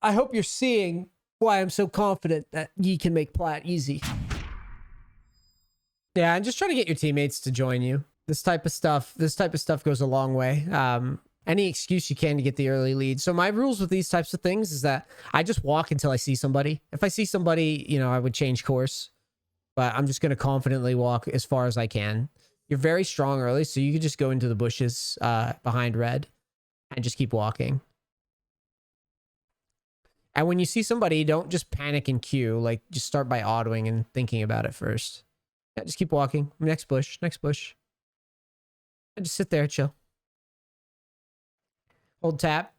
I hope you're seeing why I'm so confident that ye can make plat easy. Yeah, I'm just trying to get your teammates to join you. This type of stuff goes a long way. Any excuse you can to get the early lead. So my rules with these types of things is that I just walk until I see somebody. If I see somebody, you know, I would change course, but I'm just going to confidently walk as far as I can. You're very strong early, so you could just go into the bushes behind red and just keep walking. And when you see somebody, don't just panic and queue. Like, just start by autoing and thinking about it first. Yeah, just keep walking. Next bush, next bush. And just sit there, chill. Hold tap.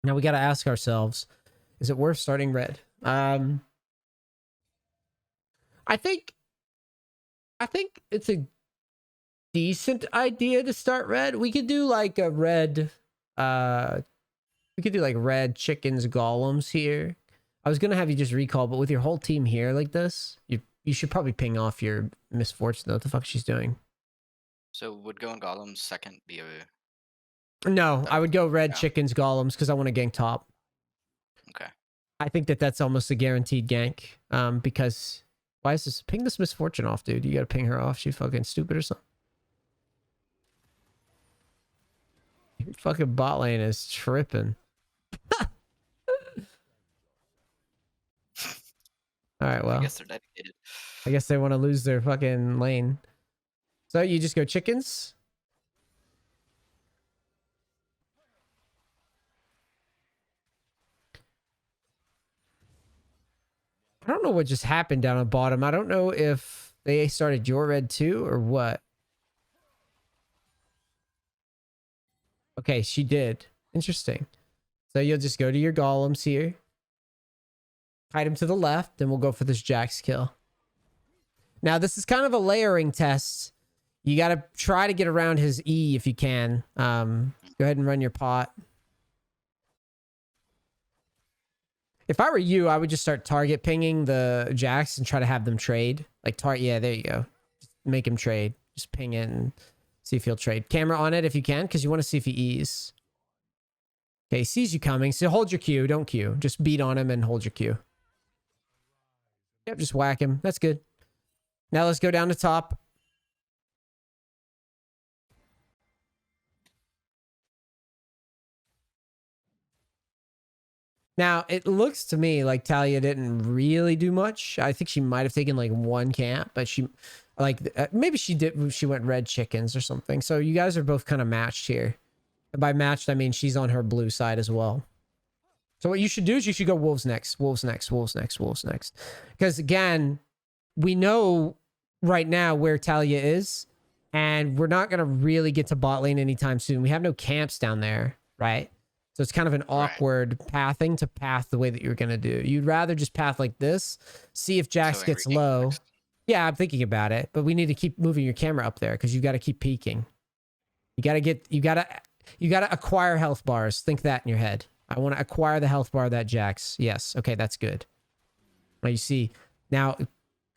Now we got to ask ourselves, is it worth starting red? I think it's a decent idea to start red. We could do like a red, we could do like red chickens golems here. I was gonna have you just recall, but with your whole team here like this, you should probably ping off your misfortune. What the fuck she's doing? So would going golems second be a... No, I would go red Yeah. chickens golems because I want to gank top. Okay. I think that's almost a guaranteed gank. Because why is this? Ping this misfortune off, dude. You gotta ping her off. She fucking stupid or something. Your fucking bot lane is tripping. All right, well. I guess they're dedicated. I guess they want to lose their fucking lane. So you just go chickens? I don't know what just happened down at bottom. I don't know if they started your red too or what. Okay, she did. Interesting. So you'll just go to your golems here. Hide him to the left, then we'll go for this Jax kill. Now, this is kind of a layering test. You got to try to get around his E if you can. Go ahead and run your pot. If I were you, I would just start target pinging the Jax and try to have them trade. Like, yeah, there you go. Just make him trade. Just ping it and see if he'll trade. Camera on it if you can, because you want to see if he E's. Okay, he sees you coming, so hold your Q. Don't Q. Just beat on him and hold your Q. Yep, just whack him. That's good. Now let's go down to top. Now, it looks to me like Talia didn't really do much. I think she might have taken like one camp, but she, like, maybe she did. She went red chickens or something. So you guys are both kind of matched here. And by matched, I mean she's on her blue side as well. So what you should do is you should go wolves next, wolves next, wolves next, wolves next. Because again, we know right now where Talia is, and we're not going to really get to bot lane anytime soon. We have no camps down there, right? So it's kind of an awkward pathing to path the way that you're going to do. You'd rather just path like this, see if Jax gets low. Next. Yeah, I'm thinking about it, but we need to keep moving your camera up there because you got to keep peeking. You got to acquire health bars. Think that in your head. I want to acquire the health bar of that Jax. Yes. Okay, that's good. Now you see, now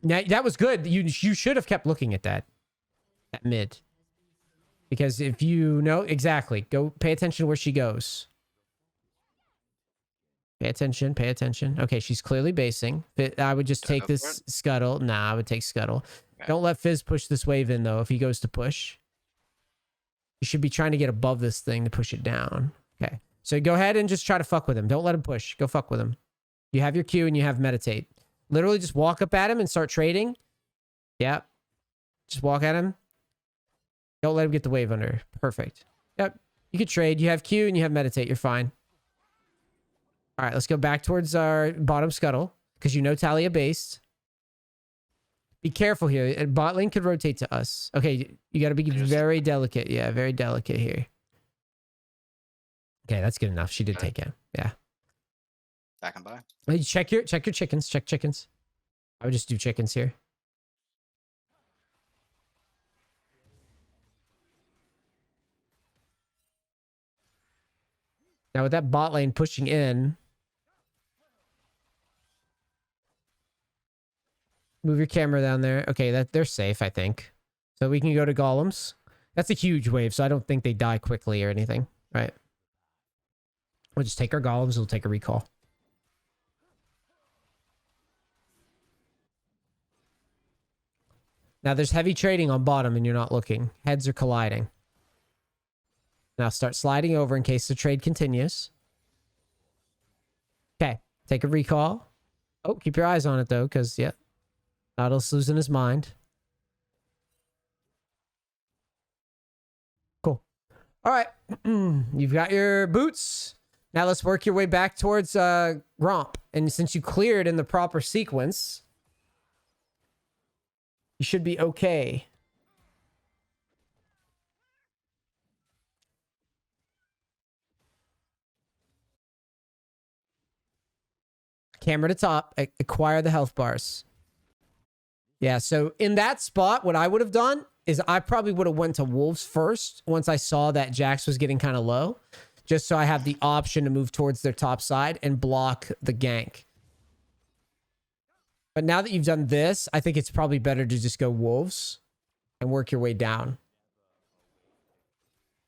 that was good. You should have kept looking at that mid. Because if you know exactly, go pay attention to where she goes. Pay attention, pay attention. Okay, she's clearly basing. I would just take this scuttle. Nah, I would take scuttle. Okay. Don't let Fizz push this wave in, though, if he goes to push. You should be trying to get above this thing to push it down. Okay, so go ahead and just try to fuck with him. Don't let him push. Go fuck with him. You have your Q and you have meditate. Literally just walk up at him and start trading. Yep. Just walk at him. Don't let him get the wave under. Perfect. Yep. You can trade. You have Q and you have meditate. You're fine. All right, let's go back towards our bottom scuttle because you know Talia based. Be careful here. Bot lane could rotate to us. Okay, you got to be very delicate. Yeah, very delicate here. Okay, that's good enough. She did take him. Yeah. Back and by. Check your chickens. Check chickens. I would just do chickens here. Now with that bot lane pushing in, move your camera down there. Okay, they're safe, I think. So we can go to golems. That's a huge wave, so I don't think they die quickly or anything, right? We'll just take our golems. We'll take a recall. Now there's heavy trading on bottom and you're not looking. Heads are colliding. Now start sliding over in case the trade continues. Okay. Take a recall. Oh, keep your eyes on it though, because, yeah. Nautilus losing his mind. Cool. All right. You've got your boots. Now let's work your way back towards Romp. And since you cleared in the proper sequence, you should be okay. Camera to top. Acquire the health bars. Yeah, so in that spot, what I would have done is I probably would have went to Wolves first once I saw that Jax was getting kind of low. Just so I have the option to move towards their top side and block the gank. But now that you've done this, I think it's probably better to just go Wolves and work your way down.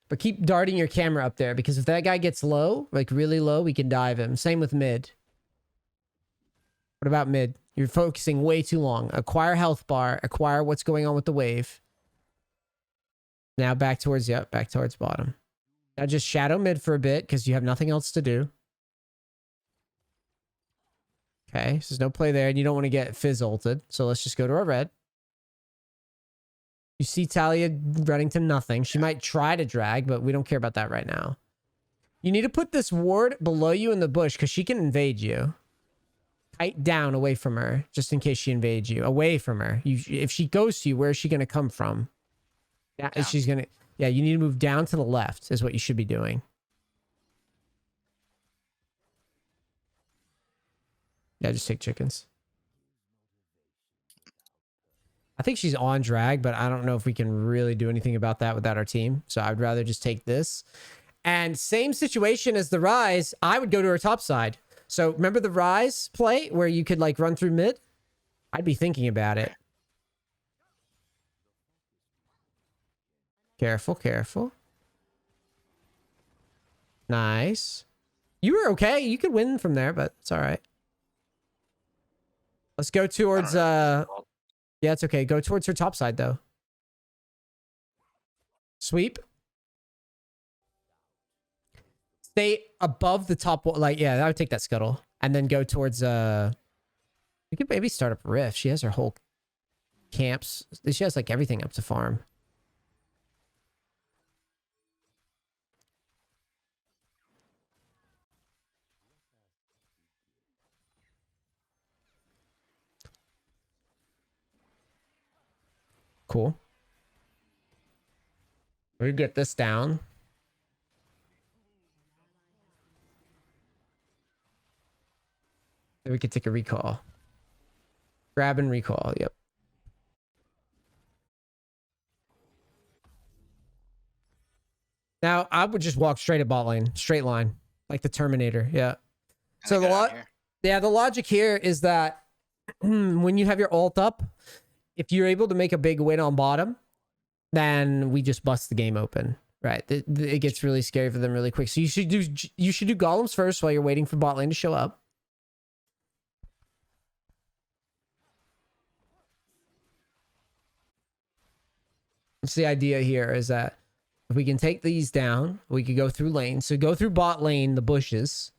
But keep darting your camera up there because if that guy gets low, like really low, we can dive him. Same with mid. What about mid? You're focusing way too long. Acquire health bar. Acquire what's going on with the wave. Now back towards, yep, back towards bottom. Now just shadow mid for a bit because you have nothing else to do. Okay, so there's no play there and you don't want to get fizz ulted. So let's just go to our red. You see Talia running to nothing. She might try to drag, but we don't care about that right now. You need to put this ward below you in the bush because she can invade you. Kite down away from her just in case she invades you. Away from her. If she goes to you, where is she going to come from? Yeah, she's going to... Yeah, you need to move down to the left is what you should be doing. Yeah, just take chickens. I think she's on drag, but I don't know if we can really do anything about that without our team. So I'd rather just take this. And same situation as the Rise, I would go to her top side. So remember the Rise play where you could like run through mid? I'd be thinking about it. Careful, careful. Nice. You were okay. You could win from there, but it's all right. Let's go towards... Yeah, it's okay. Go towards her top side, though. Sweep. Stay above the top wall. Like, yeah, I would take that scuttle. And then go towards... We could maybe start up Rift. She has her whole camps. She has, like, everything up to farm. Cool. We get this down. Then we could take a recall. Grab and recall. Yep. Now, I would just walk straight at bot lane. Straight line. Like the Terminator. Yeah. So the logic here is that when you have your ult up, if you're able to make a big win on bottom, then we just bust the game open, right? It gets really scary for them really quick. So you should do golems first while you're waiting for bot lane to show up. That's the idea here is that if we can take these down, we could go through lane. So go through bot lane, the bushes.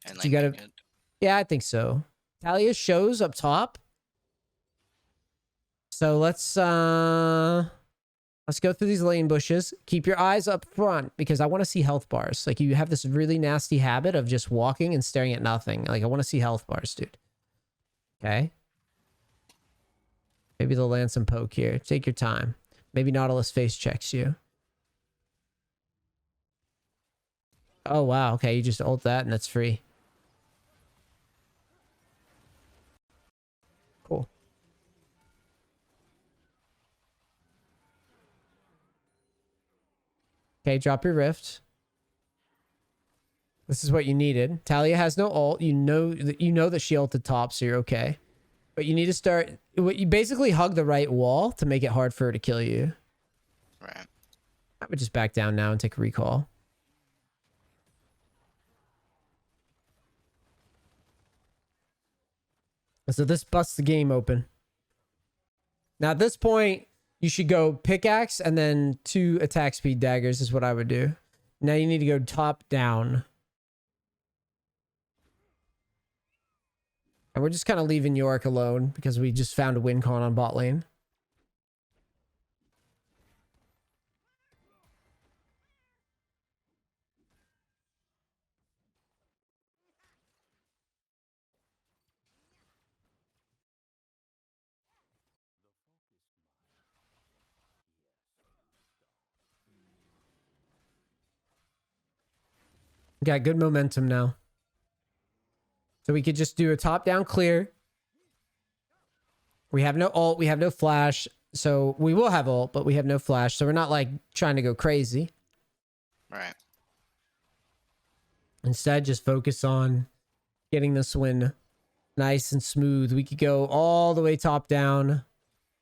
And you gotta, yeah, I think so. Talia shows up top. So let's go through these lane bushes. Keep your eyes up front because I want to see health bars. Like you have this really nasty habit of just walking and staring at nothing. Like I want to see health bars, dude. Okay. Maybe they'll land some poke here. Take your time. Maybe Nautilus face checks you. Oh, wow. Okay, you just ult that and that's free. Cool. Okay, drop your rift. This is what you needed. Talia has no ult. You know that she ulted top, so you're okay. But you need to start... You basically hug the right wall to make it hard for her to kill you. Right. I would just back down now and take a recall. So this busts the game open. Now at this point, you should go pickaxe and then 2 attack speed daggers is what I would do. Now you need to go top down. And we're just kind of leaving York alone because we just found a win con on bot lane. Got good momentum now. So we could just do a top-down clear. We have no ult. We have no flash. So we will have ult, but we have no flash. So we're not like trying to go crazy. Right. Instead, just focus on getting this win nice and smooth. We could go all the way top down.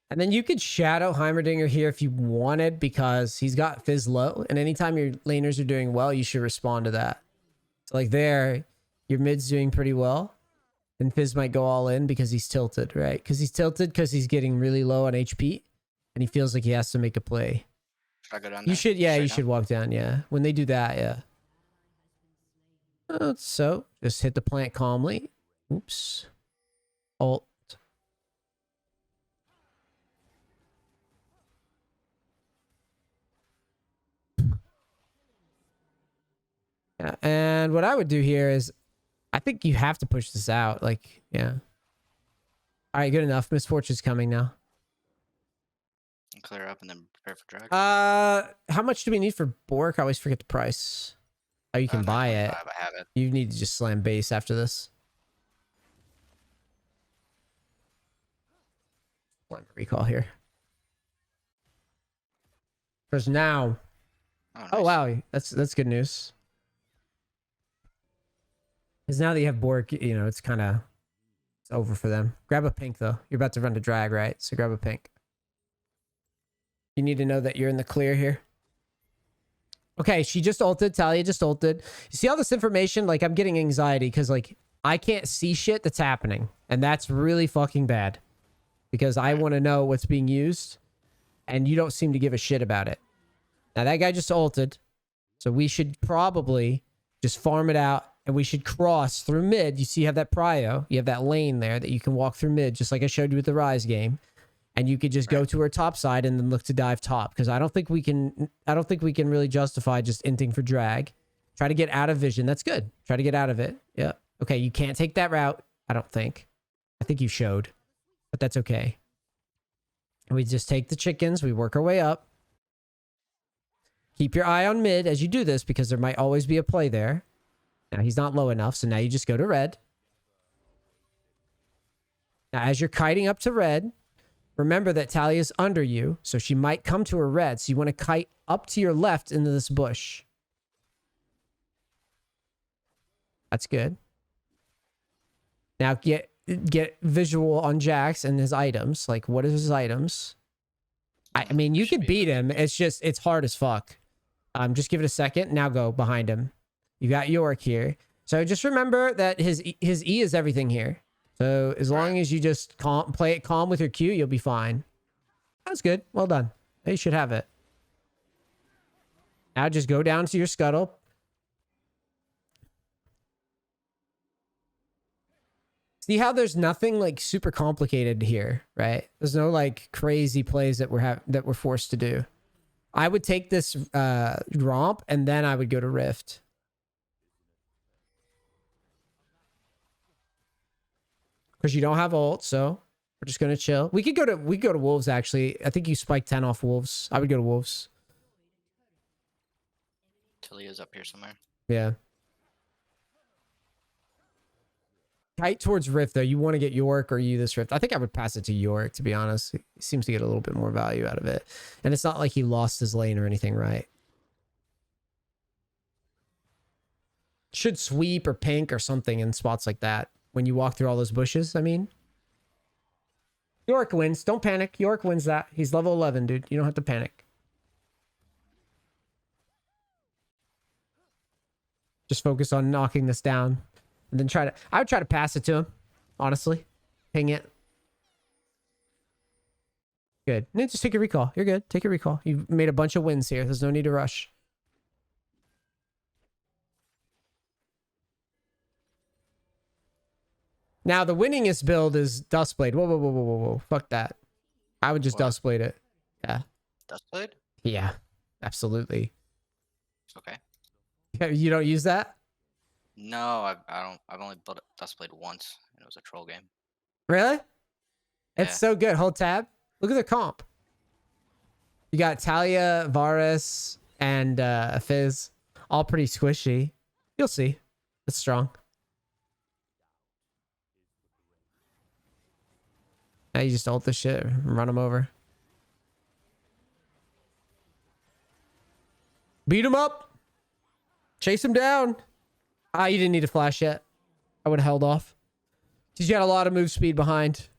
And then you could shadow Heimerdinger here if you wanted because he's got Fizz low. And anytime your laners are doing well, you should respond to that. So like there, your mid's doing pretty well. And Fizz might go all in because he's tilted, right? Because he's tilted because he's getting really low on HP. And he feels like he has to make a play. Should I go down You there? should, yeah, Straight you down? should walk down, yeah. When they do that, yeah. So, just hit the plant calmly. Oops. Ult. Yeah, and what I would do here is, I think you have to push this out. Like, yeah. All right, good enough. Misfortune's coming now. And clear up and then prepare for drag. How much do we need for Bork? I always forget the price. Oh, you can buy it. 925, I have it. You need to just slam base after this. One recall here. Because now. Oh, nice. Oh wow, that's good news. Because now that you have Bork, you know it's kind of it's over for them. Grab a pink though. You're about to run to drag, right? So grab a pink. You need to know that you're in the clear here. Okay, she just ulted. Talia just ulted. You see all this information? Like, I'm getting anxiety because, like, I can't see shit that's happening. And that's really fucking bad. Because I want to know what's being used. And you don't seem to give a shit about it. Now, that guy just ulted. So we should probably just farm it out. And we should cross through mid. You see you have that prio. You have that lane there that you can walk through mid. Just like I showed you with the Rise game. And you could just go to her top side and then look to dive top. Because I don't think we can really justify just inting for drag. Try to get out of vision. That's good. Try to get out of it. Yeah. Okay, you can't take that route. I don't think. I think you showed. But that's okay. And we just take the chickens. We work our way up. Keep your eye on mid as you do this because there might always be a play there. Now he's not low enough. So now you just go to red. Now as you're kiting up to red. Remember that Talia's under you, so she might come to her red. So you want to kite up to your left into this bush. That's good. Now get visual on Jax and his items. Like, what is his items? I mean, you could beat him. It's just, it's hard as fuck. Just give it a second. Now go behind him. You got York here. So just remember that his E is everything here. So as long as you just play it calm with your Q, you'll be fine. That's good. Well done. You should have it. Now just go down to your scuttle. See how there's nothing like super complicated here, right? There's no like crazy plays that we're forced to do. I would take this romp and then I would go to Rift. Because you don't have ult, so we're just gonna chill. We could go to Wolves actually. I think you spiked 10 off Wolves. I would go to Wolves. Talia's up here somewhere. Yeah. Kite towards Rift though. You want to get York or you this Rift. I think I would pass it to York, to be honest. He seems to get a little bit more value out of it. And it's not like he lost his lane or anything, right? Should sweep or pink or something in spots like that. When you walk through all those bushes, I mean. York wins. Don't panic. York wins that. He's level 11, dude. You don't have to panic. Just focus on knocking this down. And then I would try to pass it to him, honestly. Ping it. Good. No, just take your recall. You're good. Take your recall. You've made a bunch of wins here. There's no need to rush. Now, the winningest build is Dustblade. Whoa, whoa, whoa, whoa, whoa, whoa. Fuck that. I would just What? Dustblade it. Yeah. Dustblade? Yeah. Absolutely. It's okay. You don't use that? No, I don't. I've only built Dustblade once, and it was a troll game. Really? It's Yeah. so good. Hold tab. Look at the comp. You got Talia, Varus, and Fizz. All pretty squishy. You'll see. It's strong. Now you just ult this shit and run them over. Beat him up. Chase him down. Ah, you didn't need to flash yet. I would have held off. Because you got a lot of move speed behind.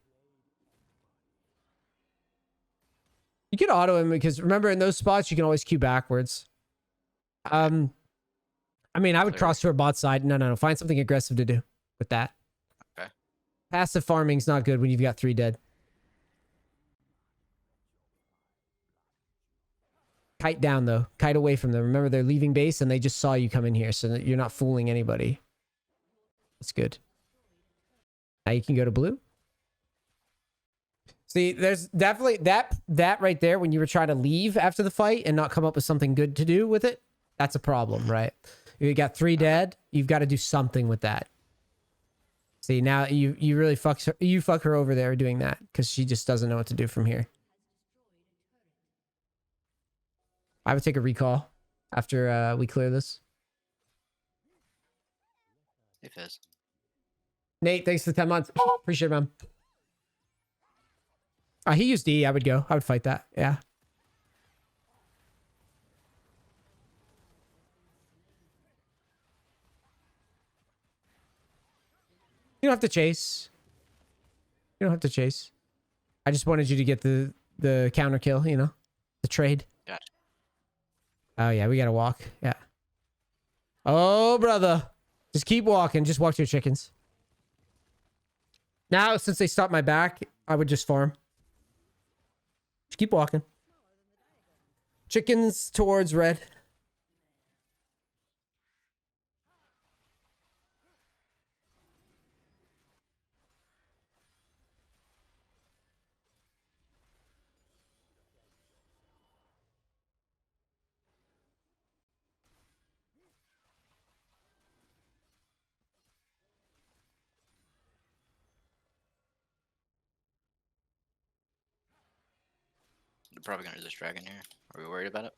You can auto him because remember in those spots you can always queue backwards. I mean, I would cross to our bot side. No. Find something aggressive to do with that. Okay. Passive farming's not good when you've got 3 dead. Kite down though. Kite away from them. Remember they're leaving base and they just saw you come in here, so that you're not fooling anybody. That's good. Now you can go to blue. See, there's definitely that right there when you were trying to leave after the fight and not come up with something good to do with it. That's a problem, right? You got 3 dead. You've got to do something with that. See, now you really fuck her over there doing that because she just doesn't know what to do from here. I would take a recall after we clear this. Hey, Fizz. Nate, thanks for the 10 months. Appreciate it, man. He used E. I would go. I would fight that. Yeah. You don't have to chase. You don't have to chase. I just wanted you to get the counter kill, you know? The trade. Gotcha. Oh, yeah. We got to walk. Yeah. Oh, brother. Just keep walking. Just walk to your chickens. Now, since they stopped my back, I would just farm. Just keep walking. Chickens towards red. They're probably gonna resist dragon here. Are we worried about it?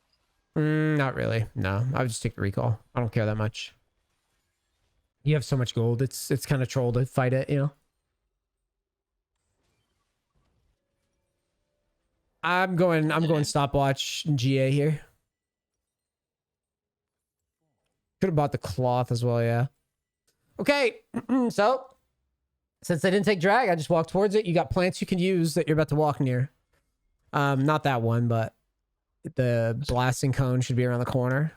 Not really. No, I would just take the recall. I don't care that much. You have so much gold. It's kind of troll to fight it, you know. I'm going stopwatch GA here. Could have bought the cloth as well, yeah. Okay, so since I didn't take drag, I just walked towards it. You got plants you can use that you're about to walk near. Not that one, but the blasting cone should be around the corner.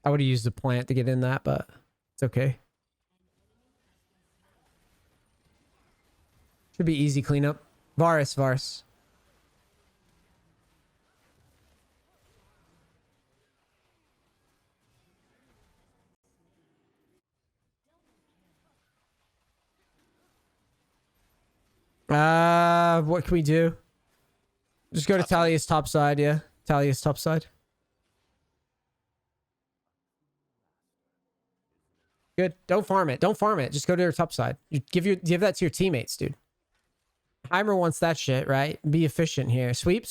I would have used the plant to get in that, but it's okay. Should be easy cleanup. Varus. What can we do? Just go to Talia's top side, yeah. Talia's top side. Good. Don't farm it. Just go to her top side. You give that to your teammates, dude. Heimer wants that shit, right? Be efficient here. Sweep.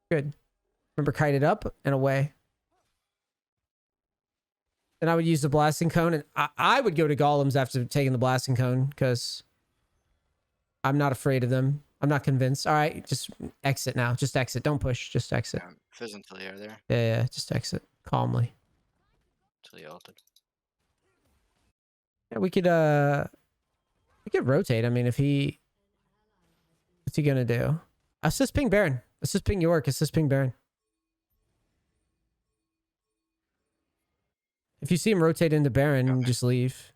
Good. Remember, kite it up and away. Then I would use the blasting cone, and I would go to golems after taking the blasting cone because I'm not afraid of them. I'm not convinced. All right, just exit now. Just exit. Don't push. Just exit. Fizz and Tilly are there. Yeah. Just exit calmly. Tilly ulted. Yeah, we could rotate. I mean, what's he gonna do? Assist ping Baron. Assist ping York. Assist ping Baron. If you see him rotate into Baron, Okay. just leave.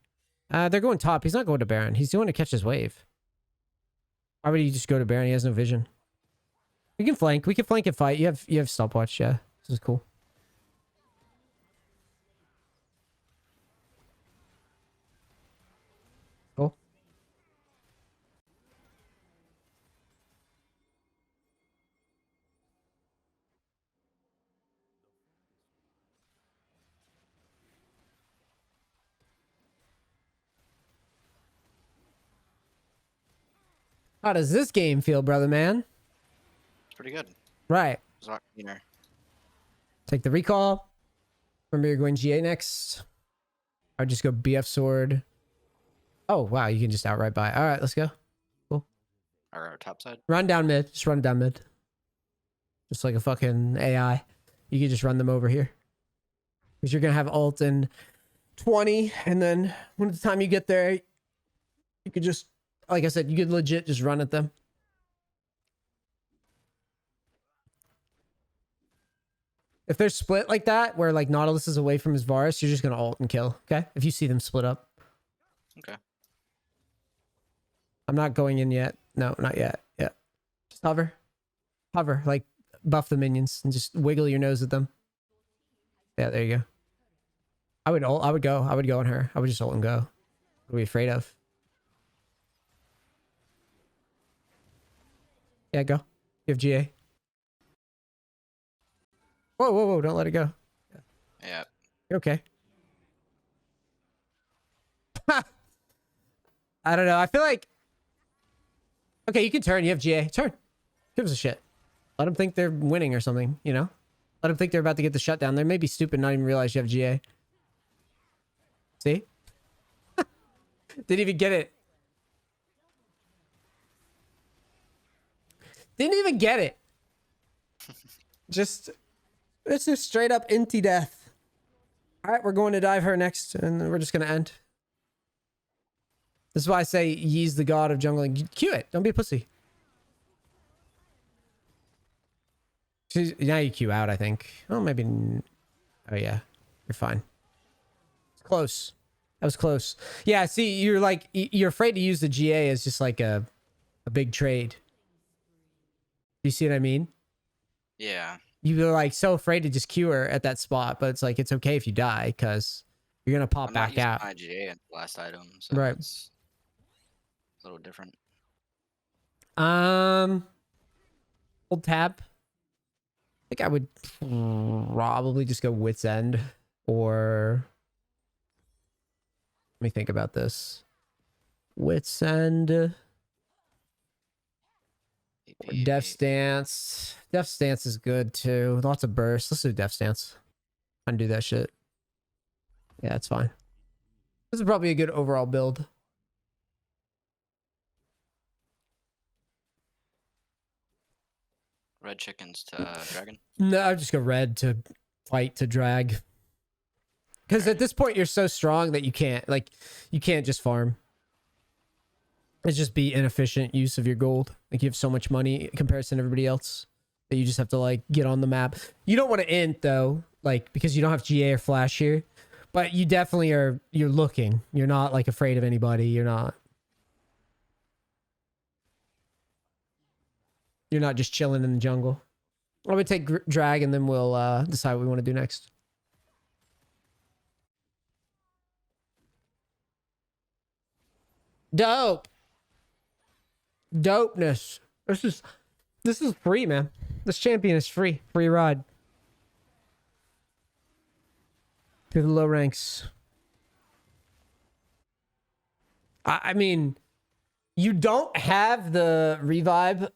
They're going top. He's not going to Baron. He's going to catch his wave. Why would he just go to Baron? He has no vision. We can flank. We can flank and fight. You have stopwatch. Yeah, this is cool. Cool. How does this game feel, brother man? It's pretty good. Right. It's a lot cleaner. Take the recall. Remember you're going GA next. I'd just go BF sword. Oh, wow. You can just outright buy. All right, let's go. Cool. Or top side. Run down mid. Just run down mid. Just like a fucking AI. You can just run them over here. Because you're going to have ult in 20. And then when the time you get there, you could just, like I said, you could legit just run at them. If they're split like that, where like Nautilus is away from his Varus, you're just going to ult and kill. Okay? If you see them split up. Okay. I'm not going in yet. No, not yet. Yeah. Just hover. Hover. Like, buff the minions and just wiggle your nose at them. Yeah, there you go. I would ult. I would go. I would go on her. I would just ult and go. What are we afraid of? Yeah, go. You have GA. Whoa, whoa, whoa. Don't let it go. Yeah. You're okay. I don't know. I feel like... Okay, you can turn. You have GA. Turn. Give us a shit. Let them think they're winning or something, you know? Let them think they're about to get the shutdown. They may be stupid and not even realize you have GA. See? Didn't even get it. Didn't even get it. Just... It's just straight up empty death. All right, we're going to dive her next, and then we're just going to end. This is why I say Ye's the god of jungling. Cue it. Don't be a pussy. Now you queue out, I think. Oh, maybe... Oh, yeah. You're fine. It's close. That was close. Yeah, see, you're like... You're afraid to use the GA as just like a big trade. You see what I mean? Yeah. You're like so afraid to just queue her at that spot, but it's like it's okay if you die because you're gonna pop I'm back not using out. my GA in the last item, so Right. it's a little different. Hold tab. I think I would probably just go Wit's End, or let me think about this. Wit's End, or Death Stance. Death Stance is good too. Lots of bursts. Let's do Death Stance. Undo that shit. Yeah, it's fine. This is probably a good overall build. Red chickens to dragon. No, I just go red to fight to drag. Because at this point you're so strong that you can't just farm. It's just be inefficient use of your gold. Like you have so much money in comparison to everybody else that you just have to like get on the map. You don't want to int though, like because you don't have GA or flash here. But you definitely are. You're looking. You're not like afraid of anybody. You're not just chilling in the jungle. I would take drag and then we'll decide what we want to do next. Dope. Dopeness. This is free, man. This champion is free. Free ride. Through the low ranks. I mean, you don't have the revive.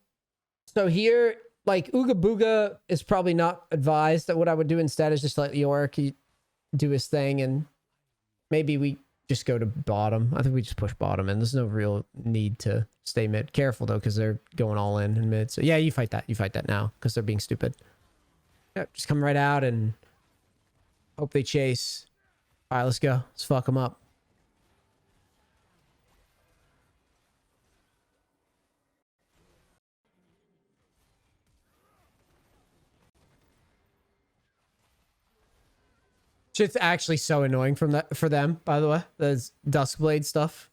So here, like, Ooga Booga is probably not advised. That what I would do instead is just let Yorick do his thing, and maybe we just go to bottom. I think we just push bottom, and there's no real need to stay mid. Careful, though, because they're going all in mid. So, yeah, you fight that. You fight that now, because they're being stupid. Yeah, just come right out and hope they chase. All right, let's go. Let's fuck them up. Shit's actually so annoying from that for them, by the way. There's Duskblade stuff.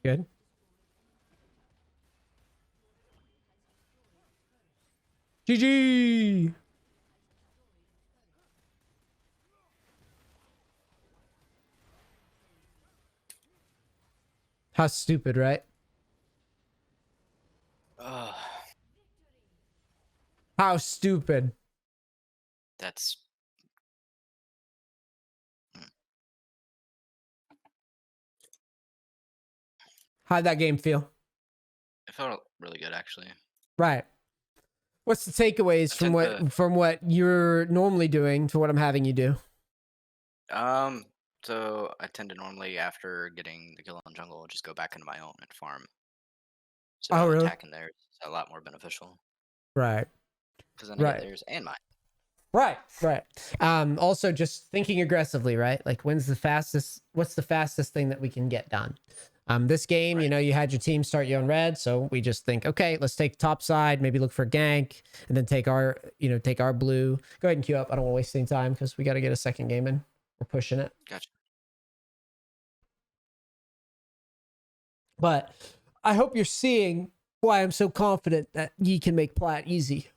Good. GG. How stupid, right? Ugh, How stupid. that's How'd that game feel? it felt really good actually. Right. What's the takeaways I from tend to what you're normally doing to what I'm having you do? um so I tend to normally after getting the kill on jungle just go back into my own and farm. Oh, So really? attacking there is a lot more beneficial Right. because then I get Right. theirs and mine. Right. Right. Also just thinking aggressively, right? Like what's the fastest thing that we can get done? This game, Right. you had your team start you on red, so we just think, okay, let's take top side, maybe look for gank, and then take our blue. Go ahead and queue up. I don't want to waste any time because we got to get a second game in. We're pushing it. Gotcha. But I hope you're seeing why I'm so confident that ye can make plat easy.